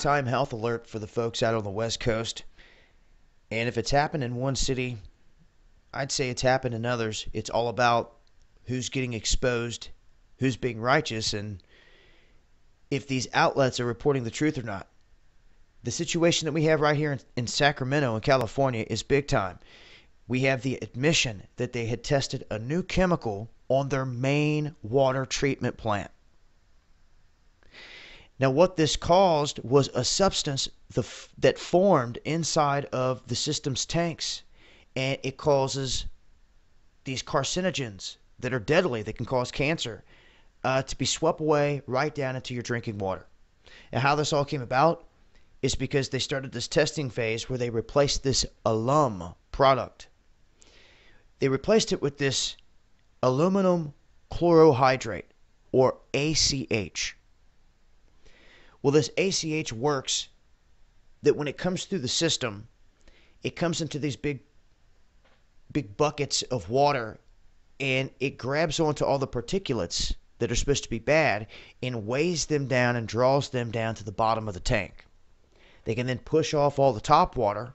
time health alert for the folks out on the West Coast. And if it's happened in one city, I'd say it's happened in others. It's all about who's getting exposed, who's being righteous, and if these outlets are reporting the truth or not. The situation that we have right here in Sacramento, in California, is big time. We have the admission that they had tested a new chemical on their main water treatment plant. Now, what this caused was a substance that formed inside of the system's tanks, and it causes these carcinogens that are deadly, that can cause cancer, to be swept away right down into your drinking water. And how this all came about is because they started this testing phase where they replaced this alum product. They replaced it with this aluminum chlorohydrate, or ACH. Well, this ACH works that when it comes through the system, it comes into these big buckets of water, and it grabs onto all the particulates that are supposed to be bad and weighs them down and draws them down to the bottom of the tank. They can then push off all the top water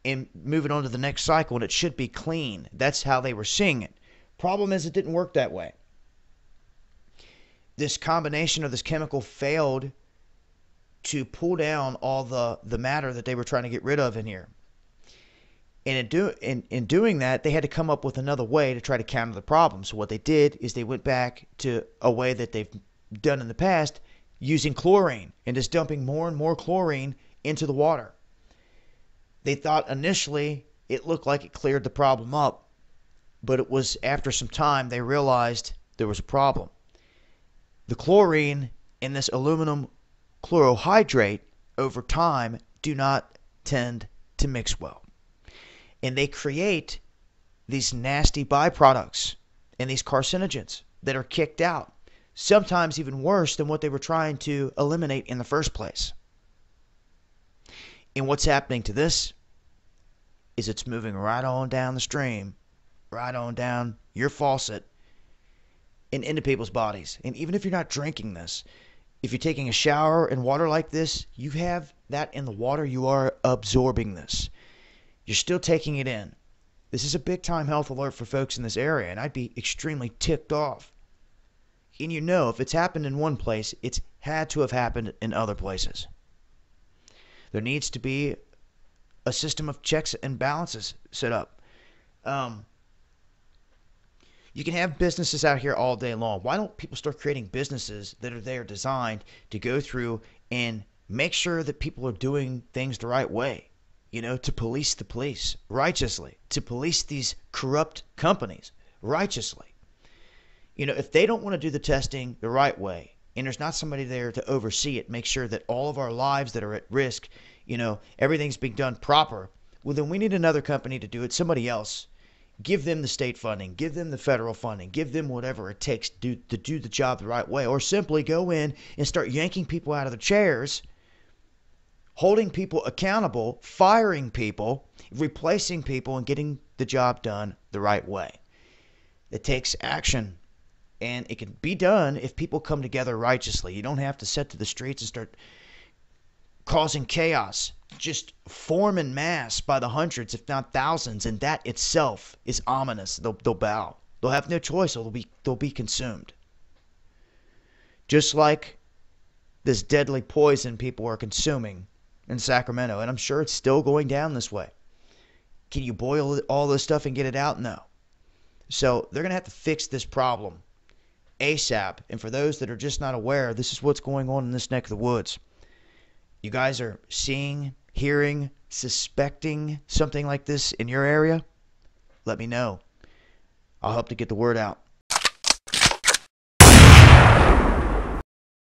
and move it on to the next cycle, and it should be clean. That's how they were seeing it. Problem is, it didn't work that way. This combination of this chemical failed to pull down all the matter that they were trying to get rid of in here. And in doing that, they had to come up with another way to try to counter the problem. So what they did is they went back to a way that they've done in the past, using chlorine and just dumping more and more chlorine into the water. They thought initially it looked like it cleared the problem up, but it was after some time they realized there was a problem. The chlorine in this aluminum chlorohydrate over time do not tend to mix well. And they create these nasty byproducts and these carcinogens that are kicked out, sometimes even worse than what they were trying to eliminate in the first place. And what's happening to this is it's moving right on down the stream, right on down your faucet and into people's bodies. And even if you're not drinking this, if you're taking a shower in water like this, you have that in the water, you are absorbing this. You're still taking it in. This is a big time health alert for folks in this area, and I'd be extremely ticked off. And you know, if it's happened in one place, it's had to have happened in other places. There needs to be a system of checks and balances set up. You can have businesses out here all day long. Why don't people start creating businesses that are there designed to go through and make sure that people are doing things the right way? You know, to police the police righteously, to police these corrupt companies righteously. You know, if they don't want to do the testing the right way, and there's not somebody there to oversee it, make sure that all of our lives that are at risk, you know, everything's being done proper, well, then we need another company to do it, somebody else. Give them the state funding, give them the federal funding, give them whatever it takes to do the job the right way, or simply go in and start yanking people out of the chairs, holding people accountable, firing people, replacing people, and getting the job done the right way. It takes action, and it can be done if people come together righteously. You don't have to set to the streets and start causing chaos. Just form en masse by the hundreds, if not thousands, and that itself is ominous. They'll bow. They'll have no choice. They'll be consumed. Just like this deadly poison people are consuming in Sacramento, and I'm sure it's still going down this way. Can you boil all this stuff and get it out? No. So they're going to have to fix this problem ASAP. And for those that are just not aware, this is what's going on in this neck of the woods. You guys are seeing, hearing, suspecting something like this in your area? Let me know. I'll help to get the word out.